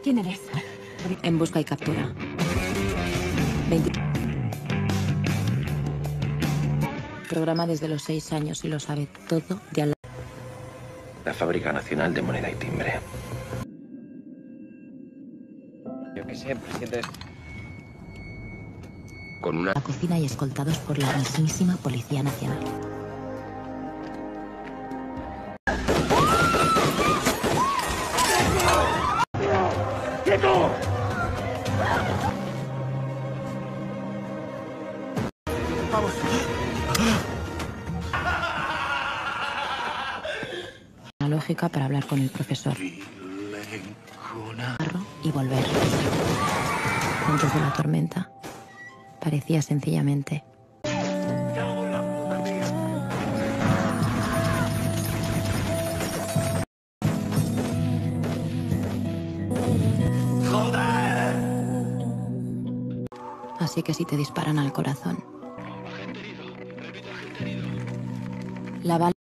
¿Quién eres? En busca y captura. 20. Programa desde los 6 años y lo sabe todo de al. La Fábrica Nacional de Moneda y Timbre. Yo qué sé, presidente. Con una... La cocina y escoltados por la mismísima Policía Nacional. ¡Quieto! Vamos. Una lógica para hablar con el profesor. Y volver. Antes de la tormenta, parecía sencillamente. Así que si te disparan al corazón, la bala.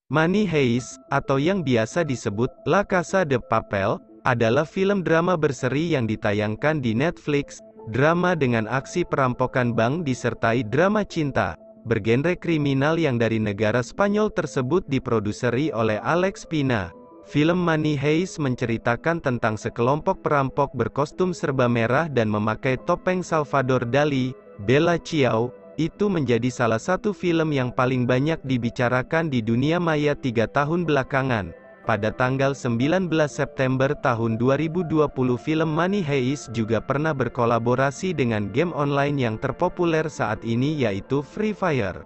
Money Heist, atau yang biasa disebut La Casa de Papel, adalah film drama berseri yang ditayangkan di Netflix, drama dengan aksi perampokan bank disertai drama cinta, bergenre kriminal yang dari negara Spanyol tersebut diproduseri oleh Alex Pina. Film Money Heist menceritakan tentang sekelompok perampok berkostum serba merah dan memakai topeng Salvador Dali, Bella Ciao. Itu menjadi salah satu film yang paling banyak dibicarakan di dunia maya 3 tahun belakangan. Pada tanggal 19 September tahun 2020 film Money Heist juga pernah berkolaborasi dengan game online yang terpopuler saat ini yaitu Free Fire.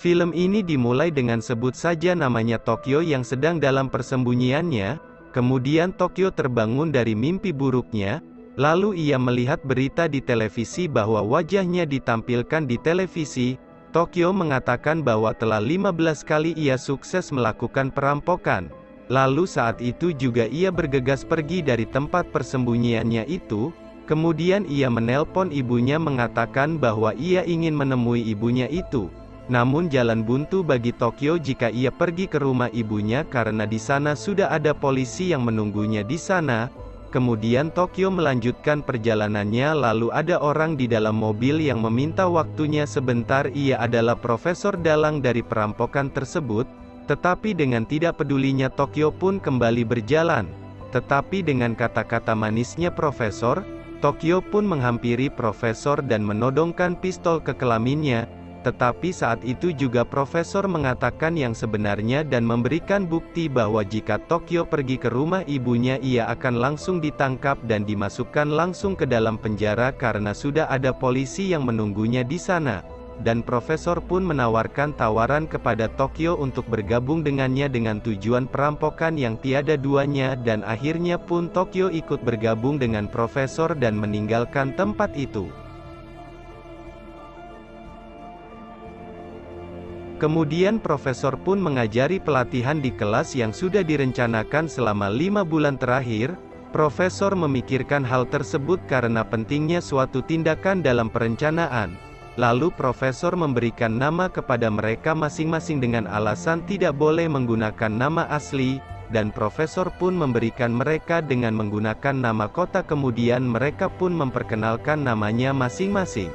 Film ini dimulai dengan sebut saja namanya Tokyo yang sedang dalam persembunyiannya, kemudian Tokyo terbangun dari mimpi buruknya. Lalu ia melihat berita di televisi bahwa wajahnya ditampilkan di televisi. Tokyo mengatakan bahwa telah 15 kali ia sukses melakukan perampokan. Lalu saat itu juga ia bergegas pergi dari tempat persembunyiannya itu. Kemudian ia menelpon ibunya mengatakan bahwa ia ingin menemui ibunya itu. Namun jalan buntu bagi Tokyo jika ia pergi ke rumah ibunya karena di sana sudah ada polisi yang menunggunya di sana. Kemudian Tokyo melanjutkan perjalanannya lalu ada orang di dalam mobil yang meminta waktunya sebentar. Ia adalah Profesor Dalang dari perampokan tersebut, tetapi dengan tidak pedulinya Tokyo pun kembali berjalan. Tetapi dengan kata-kata manisnya Profesor, Tokyo pun menghampiri Profesor dan menodongkan pistol ke kelaminnya. Tetapi saat itu juga Profesor mengatakan yang sebenarnya dan memberikan bukti bahwa jika Tokyo pergi ke rumah ibunya ia akan langsung ditangkap dan dimasukkan langsung ke dalam penjara karena sudah ada polisi yang menunggunya di sana. Dan Profesor pun menawarkan tawaran kepada Tokyo untuk bergabung dengannya dengan tujuan perampokan yang tiada duanya dan akhirnya pun Tokyo ikut bergabung dengan Profesor dan meninggalkan tempat itu. Kemudian Profesor pun mengajari pelatihan di kelas yang sudah direncanakan selama 5 bulan terakhir. Profesor memikirkan hal tersebut karena pentingnya suatu tindakan dalam perencanaan. Lalu Profesor memberikan nama kepada mereka masing-masing dengan alasan tidak boleh menggunakan nama asli, dan Profesor pun memberikan mereka dengan menggunakan nama kota kemudian mereka pun memperkenalkan namanya masing-masing.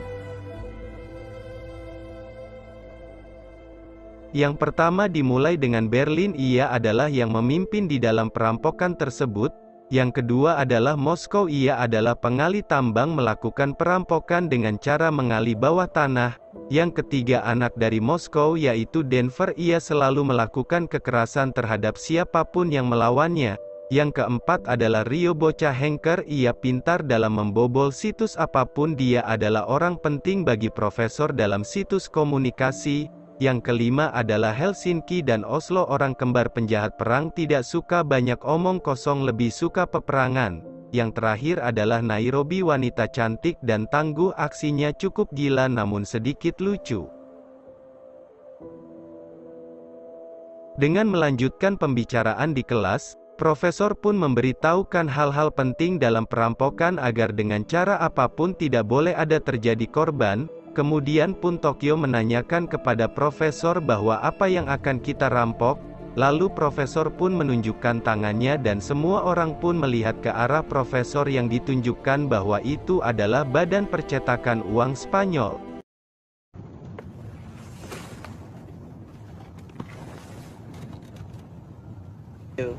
Yang pertama dimulai dengan Berlin, ia adalah yang memimpin di dalam perampokan tersebut. Yang kedua adalah Moskow, ia adalah pengali tambang melakukan perampokan dengan cara mengali bawah tanah. Yang ketiga anak dari Moskow yaitu Denver, ia selalu melakukan kekerasan terhadap siapapun yang melawannya. Yang keempat adalah Rio, bocah Henker, ia pintar dalam membobol situs apapun, dia adalah orang penting bagi Profesor dalam situs komunikasi. Yang kelima adalah Helsinki dan Oslo, orang kembar penjahat perang, tidak suka banyak omong kosong, lebih suka peperangan. Yang terakhir adalah Nairobi, wanita cantik dan tangguh, aksinya cukup gila namun sedikit lucu. Dengan melanjutkan pembicaraan di kelas, Profesor pun memberitahukan hal-hal penting dalam perampokan agar dengan cara apapun tidak boleh ada terjadi korban. Kemudian pun Tokyo menanyakan kepada Profesor bahwa apa yang akan kita rampok. Lalu profesor pun menunjukkan tangannya dan semua orang pun melihat ke arah profesor yang ditunjukkan bahwa itu adalah badan percetakan uang Spanyol.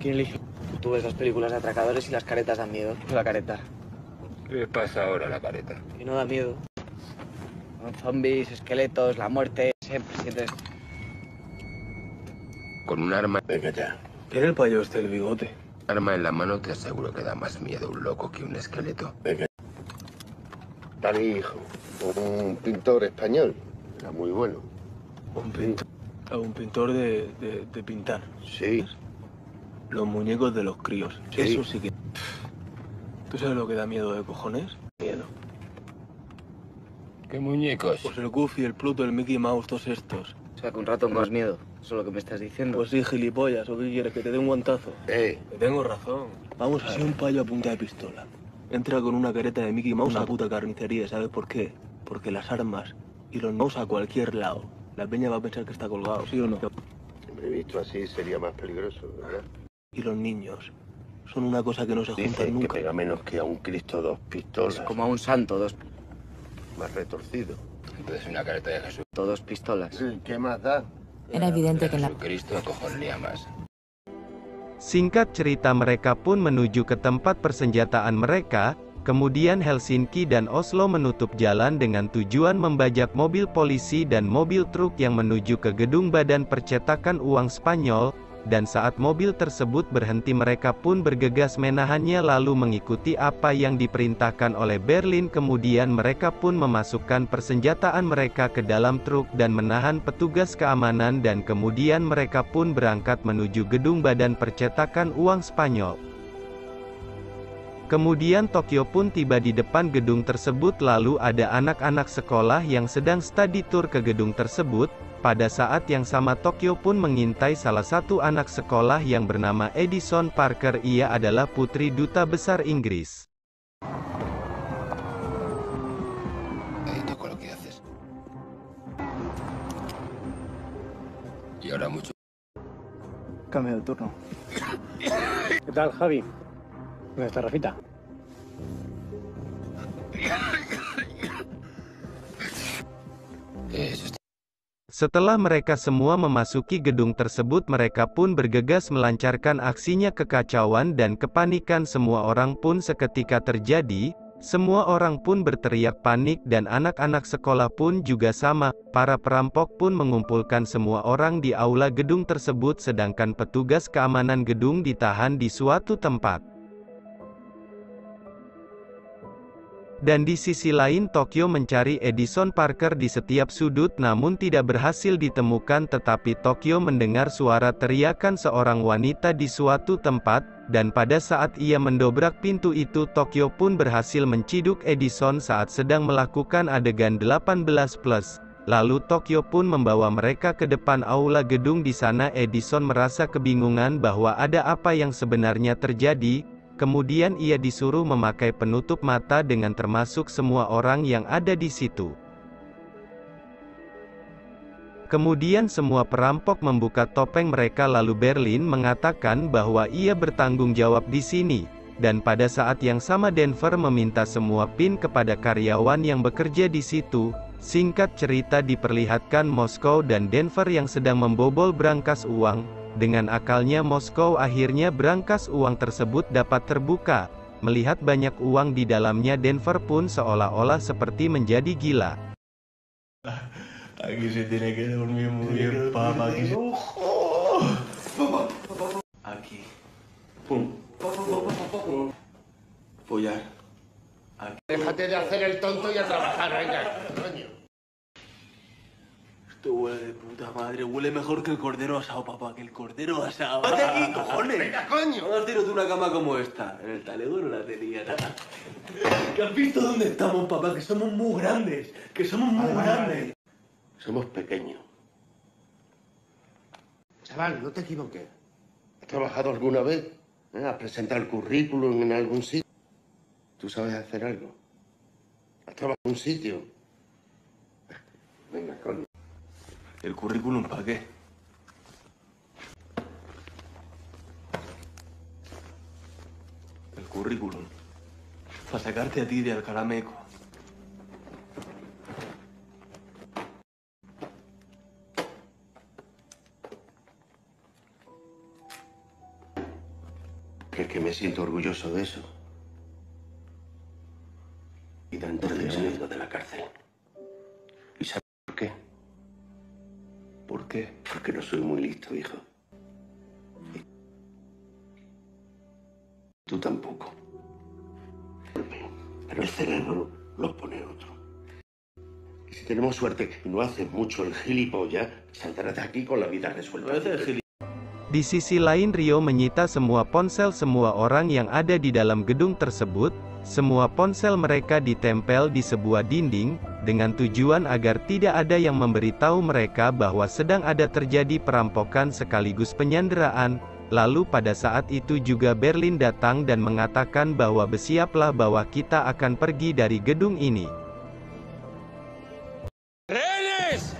¿Quién eligió? Tú ves las películas de atracadores y las caretas dan miedo. La careta. ¿Qué pasa ahora la careta? Y no da miedo. Con zombies, esqueletos, la muerte. Siempre sientes. Con un arma Venga ya. ¿Quién es el payo este del bigote? en la mano te aseguro que da más miedo un loco que un esqueleto. Venga. Está mi hijo, un pintor español. Era muy bueno. Un pintor de pintar. Sí. Los muñecos de los críos. Sí. Eso sí que... ¿Tú sabes lo que da miedo de cojones? Miedo. ¿Qué muñecos? Pues el Goofy, el Pluto, el Mickey Mouse, todos estos. O sea, que un ratón más miedo. Eso es lo que me estás diciendo. Pues sí, gilipollas. ¿O qué quieres? ¿Que te dé un guantazo? Que tengo razón. Vamos a ver. Un payo a punta de pistola. Entra con una careta de Mickey Mouse a una puta carnicería. ¿Sabes por qué? Porque las armas y los mouse a cualquier lado. La peña va a pensar que está colgado, ¿sí o no? Siempre visto así sería más peligroso, ¿verdad? Y los niños son una cosa que no se juntan Dicen que nunca. pega menos que a un Cristo dos pistolas. Como a un santo, Más retorcido. Entonces una careta de Jesús. dos pistolas. ¿Qué más da? Era evidente que en la Jesucristo cojonaría más. Singkat cerita, mereka pun menuju ke tempat persenjataan mereka. Kemudian Helsinki dan Oslo menutup jalan dengan tujuan membajak mobil polisi dan mobil truk yang menuju ke gedung Badan Percetakan Uang Spanyol. Dan saat mobil tersebut berhenti, mereka pun bergegas menahannya lalu mengikuti apa yang diperintahkan oleh Berlin. Kemudian mereka pun memasukkan persenjataan mereka ke dalam truk dan menahan petugas keamanan, dan kemudian mereka pun berangkat menuju gedung Badan Percetakan Uang Spanyol. Kemudian Tokyo pun tiba di depan gedung tersebut, lalu ada anak-anak sekolah yang sedang study tour ke gedung tersebut. Pada saat yang sama Tokyo pun mengintai salah satu anak sekolah yang bernama Edison Parker. Ia adalah putri duta besar Inggris. Con lo que haces. Y ahora mucho. Cambio de turno. ¿Qué tal, Javi? ¿Dónde está Rafita? Eso está. Setelah mereka semua memasuki gedung tersebut, mereka pun bergegas melancarkan aksinya. Kekacauan dan kepanikan semua orang pun seketika terjadi. Semua orang pun berteriak panik dan anak-anak sekolah pun juga sama. Para perampok pun mengumpulkan semua orang di aula gedung tersebut, sedangkan petugas keamanan gedung ditahan di suatu tempat. Dan di sisi lain Tokyo mencari Edison Parker di setiap sudut namun tidak berhasil ditemukan. Tetapi Tokyo mendengar suara teriakan seorang wanita di suatu tempat, dan pada saat ia mendobrak pintu itu Tokyo pun berhasil menciduk Edison saat sedang melakukan adegan 18+. Lalu Tokyo pun membawa mereka ke depan aula gedung. Di sana Edison merasa kebingungan bahwa ada apa yang sebenarnya terjadi. Kemudian ia disuruh memakai penutup mata dengan termasuk semua orang yang ada di situ. Kemudian semua perampok membuka topeng mereka, lalu Berlin mengatakan bahwa ia bertanggung jawab di sini. Dan pada saat yang sama Denver meminta semua PIN kepada karyawan yang bekerja di situ. Singkat cerita, diperlihatkan Moskow dan Denver yang sedang membobol brankas uang. Dengan akalnya Moskow akhirnya brankas uang tersebut dapat terbuka. Melihat banyak uang di dalamnya, Denver pun seolah-olah seperti menjadi gila. Aquí se tiene que dormir muy bien, papá. Aquí. Pum. Follar. Aquí. Déjate de hacer el tonto y a trabajar, venga, coño. Esto huele de puta madre, huele mejor que el cordero asado, papá, que el cordero asado. ¡Vete aquí, cojones! ¡Venga, coño! Vamos a tiraros una cama como esta. En el talego no la tenía nada. ¿Que has visto dónde estamos, papá? Que somos muy grandes. Que somos muy grandes. Somos pequeños. Chaval, no te equivoques. ¿Has trabajado alguna vez? ¿Has presentado el currículum en algún sitio? ¿Tú sabes hacer algo? ¿Has trabajado en un sitio? Venga, coño. ¿El currículum para qué? currículum. Para sacarte a ti de Alcalá Meco. Que me siento orgulloso de eso. Y tanto de saliendo de la cárcel. ¿Y sabes por qué? ¿Por qué? Porque no soy muy listo, hijo. Tú tampoco. Pero el cerebro lo pone otro. Y si tenemos suerte y no haces mucho el gilipollas, saldrás de aquí con la vida resuelta. Di sisi lain, Rio menyita semua ponsel semua orang yang ada di dalam gedung tersebut. Semua ponsel mereka ditempel di sebuah dinding, dengan tujuan agar tidak ada yang memberitahu mereka bahwa sedang ada terjadi perampokan sekaligus penyanderaan. Lalu pada saat itu juga Berlin datang dan mengatakan bahwa bersiaplah bahwa kita akan pergi dari gedung ini. ¡Rehenes!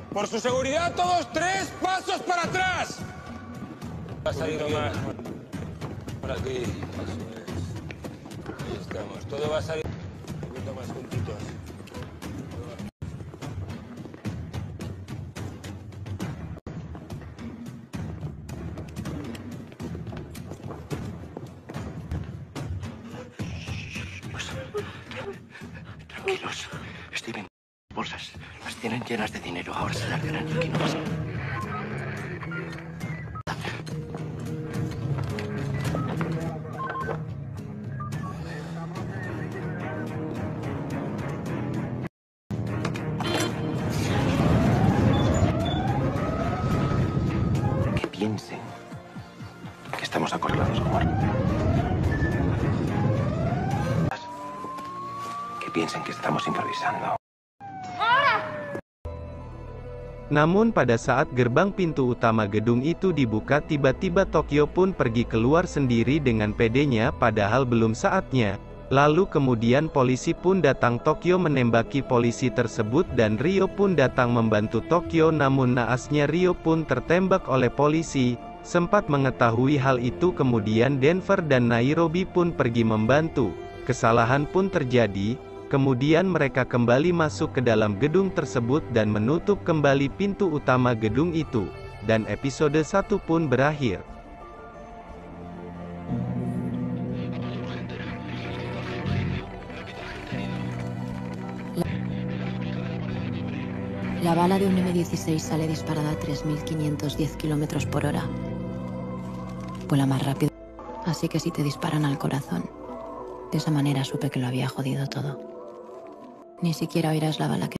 Por su seguridad, todos 3 pasos para atrás. Va a salir más. Por aquí. Eso es. Ahí estamos. Todo va a salir un poquito más juntitos. Tranquilos. Steven, bolsas. Las tienen llenas de dinero. Ahora se largarán. Aquí no pasa. Que piensen que estamos acorralados a muerte. Que piensen que estamos improvisando. Namun pada saat gerbang pintu utama gedung itu dibuka, tiba-tiba Tokyo pun pergi keluar sendiri dengan pedenya padahal belum saatnya. Lalu kemudian polisi pun datang. Tokyo menembaki polisi tersebut dan Rio pun datang membantu Tokyo, namun naasnya Rio pun tertembak oleh polisi. Sempat mengetahui hal itu kemudian Denver dan Nairobi pun pergi membantu. Kesalahan pun terjadi. Kemudian mereka kembali masuk ke dalam gedung tersebut dan menutup kembali pintu utama gedung itu. Dan episode 1 pun berakhir. La bala de un M16 sale disparada a 3.510 km por hora. Vuela más rápido. Así que si te disparan al corazón, de esa manera supe que lo había jodido todo. Ni siquiera oirás la bala que